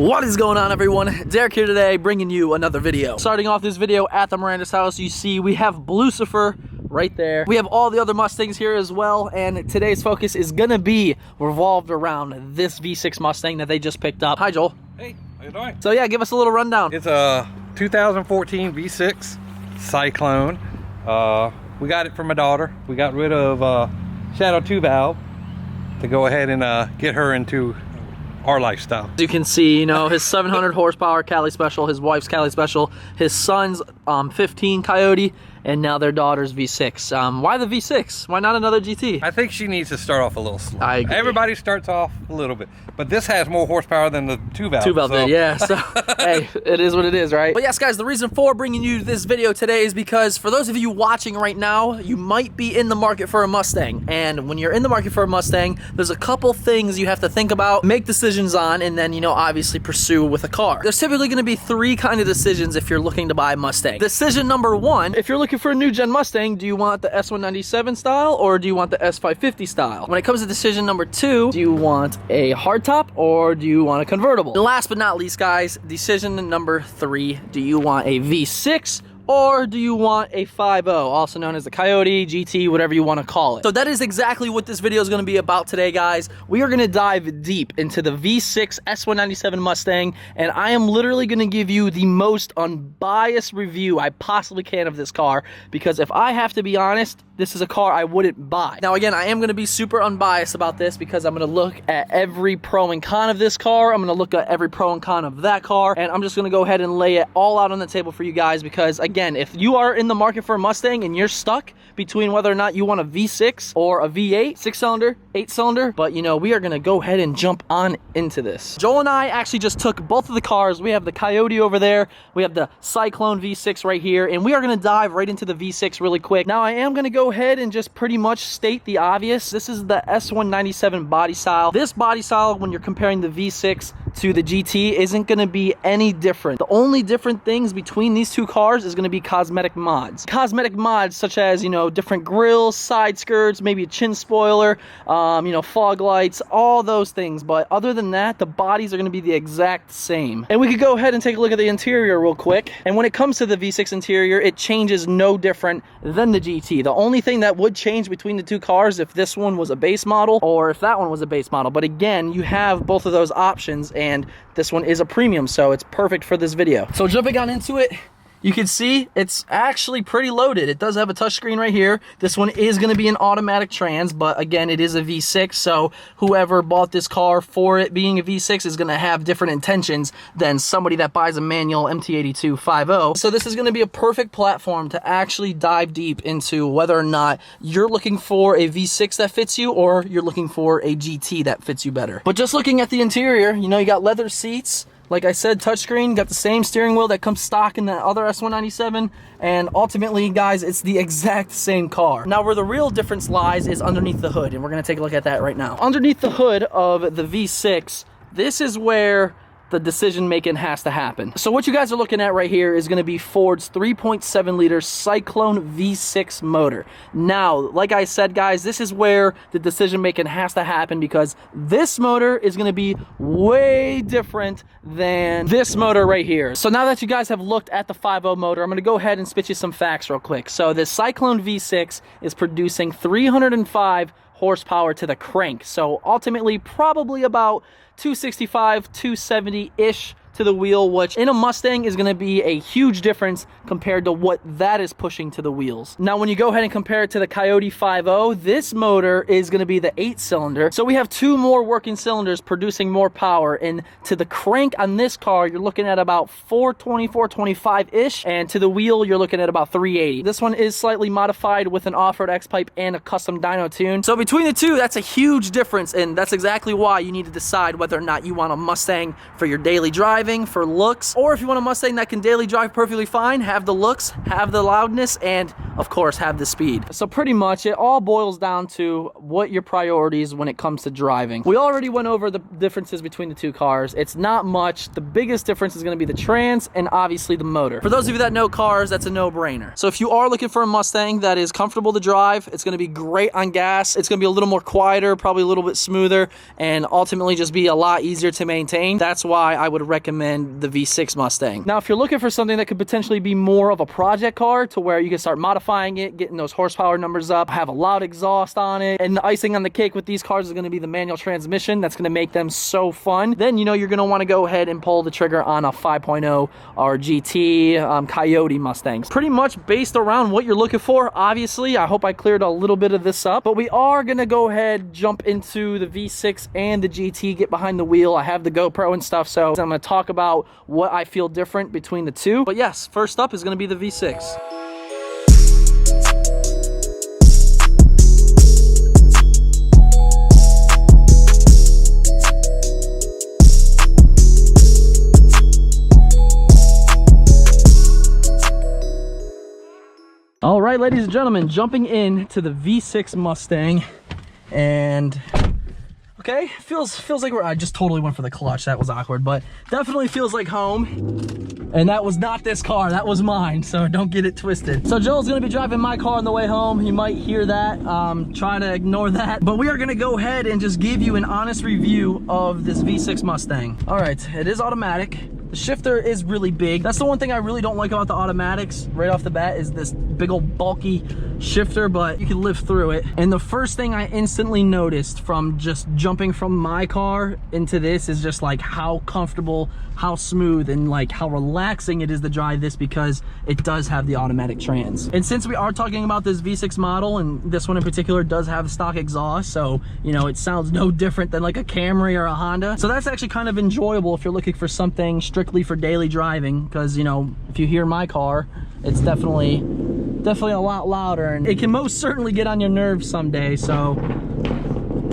What is going on, everyone? Derek here today, bringing you another video. Starting off this video at the Miranda's house, you see we have Lucifer right there. We have all the other Mustangs here as well, and today's focus is gonna be revolved around this V6 Mustang that they just picked up. Hi, Joel. Hey, how you doing? So yeah, give us a little rundown. It's a 2014 V6 Cyclone. We got it for my daughter. We got rid of Shadow 2 valve to go ahead and get her into our lifestyle. As you can see, you know, his 700 horsepower Cali Special, his wife's Cali Special, his son's 15 Coyote, and now their daughter's V6. Why the V6? Why not another GT? I think she needs to start off a little slow. I agree. Everybody starts off a little bit, but this has more horsepower than the 2 valve. 2 valve did, yeah. So, hey, it is what it is, right? But yes, guys, the reason for bringing you this video today is because for those of you watching right now, you might be in the market for a Mustang. And when you're in the market for a Mustang, there's a couple things you have to think about, make decisions on, and then, you know, obviously pursue with a car. There's typically going to be 3 kind of decisions if you're looking to buy a Mustang. Decision number 1, if you're looking for a new gen Mustang, do you want the S197 style or do you want the S550 style? When it comes to decision number 2, do you want a hardtop or do you want a convertible? And last but not least, guys, decision number 3, do you want a V6 or do you want a 5.0, also known as the Coyote, GT, whatever you want to call it? So that is exactly what this video is going to be about today, guys. We are going to dive deep into the V6 S197 Mustang, and I am literally going to give you the most unbiased review I possibly can of this car, because if I have to be honest, this is a car I wouldn't buy. Now, again, I am going to be super unbiased about this because I'm going to look at every pro and con of this car. I'm going to look at every pro and con of that car, and I'm just going to go ahead and lay it all out on the table for you guys because, again, if you are in the market for a Mustang and you're stuck between whether or not you want a V6 or a V8, 6-cylinder, 8-cylinder, but, you know, we are going to go ahead and jump on into this. Joel and I actually just took both of the cars. We have the Coyote over there. We have the Cyclone V6 right here, and we are going to dive right into the V6 really quick. Now, I am going to go ahead and just pretty much state the obvious. This is the S197 body style. This body style, when you're comparing the V6 to the GT, isn't going to be any different. The only different things between these two cars is going to be cosmetic mods. Cosmetic mods such as, you know, different grills, side skirts, maybe a chin spoiler, you know, fog lights, all those things. But other than that, the bodies are going to be the exact same. And we could go ahead and take a look at the interior real quick. And when it comes to the V6 interior, it changes no different than the GT. The only thing that would change between the two cars if this one was a base model or if that one was a base model. But again, you have both of those options, and this one is a premium, so it's perfect for this video. So jumping on into it, you can see it's actually pretty loaded. It does have a touchscreen right here. This one is going to be an automatic trans, but again, it is a V6, so whoever bought this car for it being a V6 is going to have different intentions than somebody that buys a manual MT82 5.0. So this is going to be a perfect platform to actually dive deep into whether or not you're looking for a V6 that fits you or you're looking for a GT that fits you better. But just looking at the interior, you know, you got leather seats. Like I said, touchscreen, got the same steering wheel that comes stock in the other S197, and ultimately, guys, it's the exact same car. Now, where the real difference lies is underneath the hood, and we're going to take a look at that right now. Underneath the hood of the V6, this is where the decision making has to happen. So what you guys are looking at right here is going to be Ford's 3.7 liter Cyclone V6 motor. Now, like I said, guys, this is where the decision making has to happen because this motor is going to be way different than this motor right here. So now that you guys have looked at the 5.0 motor, I'm going to go ahead and spit you some facts real quick. So this Cyclone V6 is producing 305 horsepower to the crank. So ultimately, probably about 265, 270-ish to the wheel, which in a Mustang is going to be a huge difference compared to what that is pushing to the wheels. Now, when you go ahead and compare it to the Coyote 5.0, this motor is going to be the 8-cylinder. So we have 2 more working cylinders producing more power, and to the crank on this car, you're looking at about 420, 425-ish, and to the wheel, you're looking at about 380. This one is slightly modified with an off-road X-pipe and a custom dyno tune. So between the two, that's a huge difference, and that's exactly why you need to decide whether or not you want a Mustang for your daily drive driving for looks, or if you want a Mustang that can daily drive perfectly fine, have the looks, have the loudness, and of course have the speed. So pretty much it all boils down to what your priorities when it comes to driving. We already went over the differences between the two cars. It's not much. The biggest difference is going to be the trans and obviously the motor. For those of you that know cars, that's a no-brainer. So if you are looking for a Mustang that is comfortable to drive, it's going to be great on gas, it's going to be a little more quieter, probably a little bit smoother, and ultimately just be a lot easier to maintain, that's why I would recommend the V6 Mustang. Now, if you're looking for something that could potentially be more of a project car to where you can start modifying it, getting those horsepower numbers up, have a loud exhaust on it, and the icing on the cake with these cars is going to be the manual transmission that's going to make them so fun, then you know you're going to want to go ahead and pull the trigger on a 5.0 or GT Coyote Mustangs. Pretty much based around what you're looking for. Obviously, I hope I cleared a little bit of this up, but we are going to go ahead, jump into the V6 and the GT, get behind the wheel. I have the GoPro and stuff, so I'm going to talk about what I feel different between the two. But yes, first up is going to be the V6. All right, ladies and gentlemen, jumping into the V6 Mustang, and okay, feels like I just totally went for the clutch. That was awkward, but definitely feels like home. And that was not this car, that was mine, so don't get it twisted. So Joel's gonna be driving my car on the way home. You might hear that, try to ignore that. But we are gonna go ahead and just give you an honest review of this V6 Mustang. All right, it is automatic. The shifter is really big. That's the one thing I really don't like about the automatics right off the bat, is this big old bulky shifter, but you can live through it. And the first thing I instantly noticed from just jumping from my car into this is just like how comfortable, how smooth, and like how relaxing it is to drive this, because it does have the automatic trans. And since we are talking about this V6 model, and this one in particular does have stock exhaust, so you know it sounds no different than like a Camry or a Honda. So that's actually kind of enjoyable if you're looking for something strictly for daily driving, because you know if you hear my car, it's definitely a lot louder, and it can most certainly get on your nerves someday. So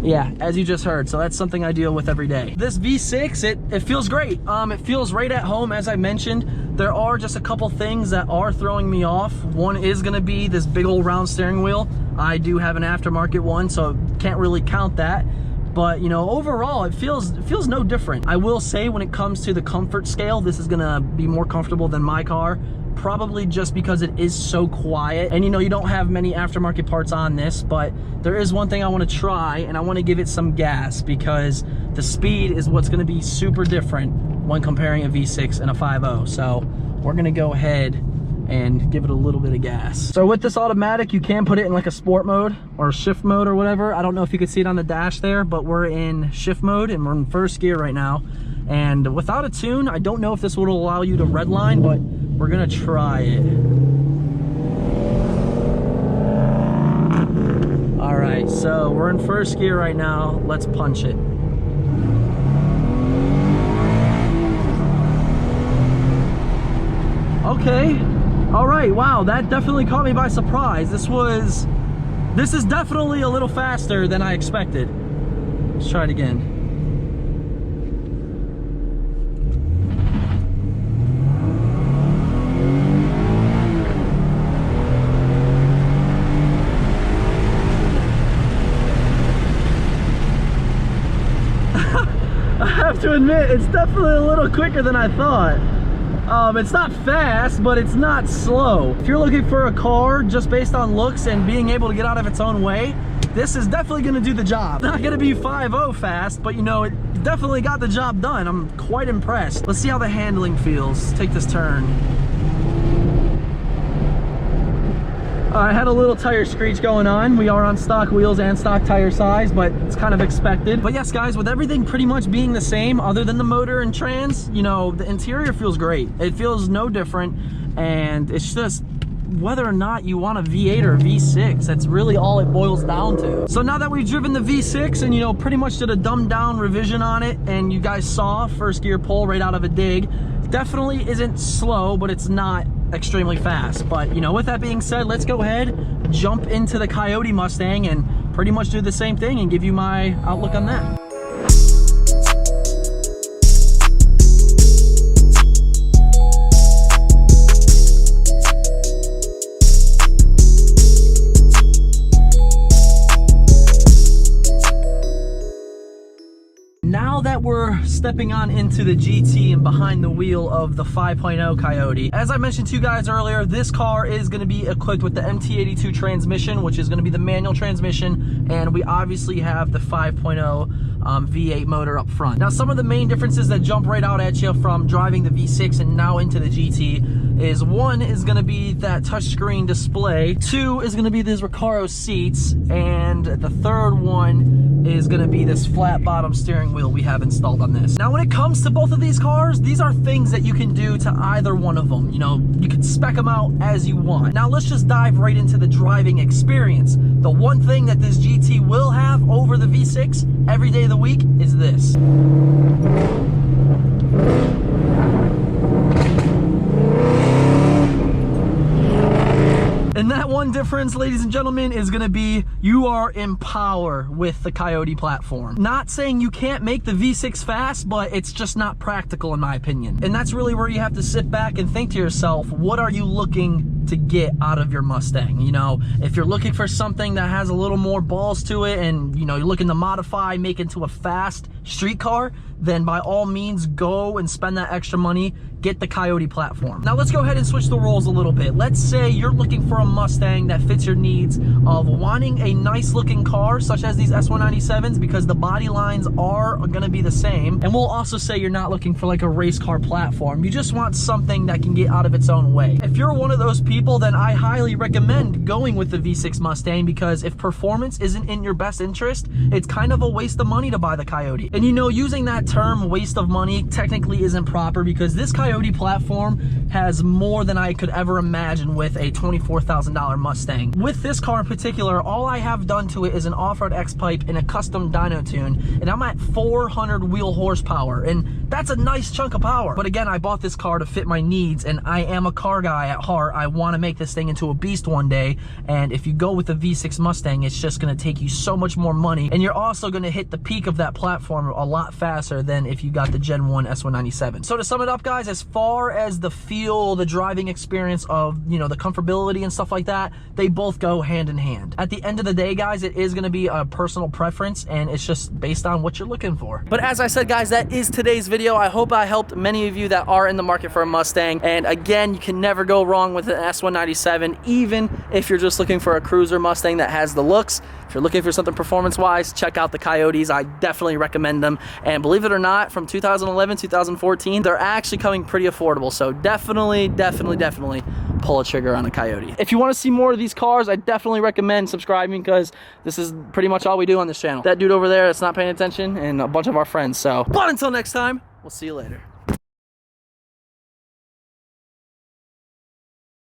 yeah, as you just heard, so that's something I deal with every day. This V6, it feels great. It feels right at home, as I mentioned. There are just a couple things that are throwing me off. One is gonna be this big old round steering wheel. I do have an aftermarket one, so can't really count that. But you know, overall, it feels no different. I will say, when it comes to the comfort scale, this is gonna be more comfortable than my car. Probably just because it is so quiet, and you know you don't have many aftermarket parts on this. But there is one thing I want to try, and I want to give it some gas, because the speed is what's going to be super different when comparing a V6 and a 5.0. So we're going to go ahead and give it a little bit of gas. So with this automatic, you can put it in like a sport mode or shift mode or whatever. I don't know if you can see it on the dash there, but we're in shift mode and we're in first gear right now. And without a tune, I don't know if this will allow you to redline, but we're gonna try it. All right, so we're in first gear right now. Let's punch it. Okay, all right, wow, that definitely caught me by surprise. This is definitely a little faster than I expected. Let's try it again. I have to admit, it's definitely a little quicker than I thought. It's not fast, but it's not slow. If you're looking for a car just based on looks and being able to get out of its own way, this is definitely gonna do the job. Not gonna be 5.0 fast, but you know, it definitely got the job done. I'm quite impressed. Let's see how the handling feels. Let's take this turn. I had a little tire screech going on. We are on stock wheels and stock tire size, but it's kind of expected. But yes, guys, with everything pretty much being the same other than the motor and trans, you know, the interior feels great. It feels no different, and it's just whether or not you want a V8 or a V6, that's really all it boils down to. So now that we've driven the V6 and, you know, pretty much did a dumbed down revision on it, and you guys saw first gear pull right out of a dig, definitely isn't slow, but it's not extremely fast. But you know, with that being said, let's go ahead, jump into the Coyote Mustang and pretty much do the same thing and give you my outlook on that. now that we're stepping on into the GT and behind the wheel of the 5.0 Coyote, as I mentioned to you guys earlier, this car is going to be equipped with the MT82 transmission, which is going to be the manual transmission, and we obviously have the 5.0 V8 motor up front. Now, some of the main differences that jump right out at you from driving the V6 and now into the GT is, one is going to be that touchscreen display, two is going to be these Recaro seats, and the third one is going to be this flat bottom steering wheel we have installed on this. Now, when it comes to both of these cars, these are things that you can do to either one of them. You know, you can spec them out as you want. Now, let's just dive right into the driving experience. The one thing that this GT will have over the V6 every day of the week is this. And that one difference, ladies and gentlemen, is gonna be you are in power with the Coyote platform. Not saying you can't make the V6 fast, but it's just not practical in my opinion. And that's really where you have to sit back and think to yourself, what are you looking to get out of your Mustang? You know, if you're looking for something that has a little more balls to it and, you know, you're looking to modify, make it into a fast street car, then by all means go and spend that extra money, get the Coyote platform. Now let's go ahead and switch the roles a little bit. Let's say you're looking for a Mustang that fits your needs of wanting a nice looking car, such as these S197s, because the body lines are gonna be the same. And we'll also say you're not looking for like a race car platform. You just want something that can get out of its own way. If you're one of those people, then I highly recommend going with the V6 Mustang, because if performance isn't in your best interest, it's kind of a waste of money to buy the Coyote. And you know, using that term waste of money technically isn't proper, because this Coyote platform has more than I could ever imagine with a $24,000 Mustang. With this car in particular, all I have done to it is an off-road X-pipe and a custom dyno tune, and I'm at 400 wheel horsepower, and that's a nice chunk of power. But again, I bought this car to fit my needs, and I am a car guy at heart. I want to make this thing into a beast one day, and if you go with the V6 Mustang, it's just going to take you so much more money, and you're also going to hit the peak of that platform a lot faster than if you got the Gen 1 S197. So to sum it up, guys, as far as the feel, the driving experience of, you know, the comfortability and stuff like that, they both go hand in hand. At the end of the day, guys, it is going to be a personal preference, and it's just based on what you're looking for. But as I said, guys, that is today's video. I hope I helped many of you that are in the market for a Mustang. And again, you can never go wrong with an S197, even if you're just looking for a cruiser Mustang that has the looks. If you're looking for something performance-wise, check out the Coyotes. I definitely recommend them. And believe it or not, from 2011, 2014, they're actually coming pretty affordable. So definitely pull a trigger on a Coyote. If you want to see more of these cars, I definitely recommend subscribing, because this is pretty much all we do on this channel. That dude over there that's not paying attention, and a bunch of our friends. So, but until next time, we'll see you later.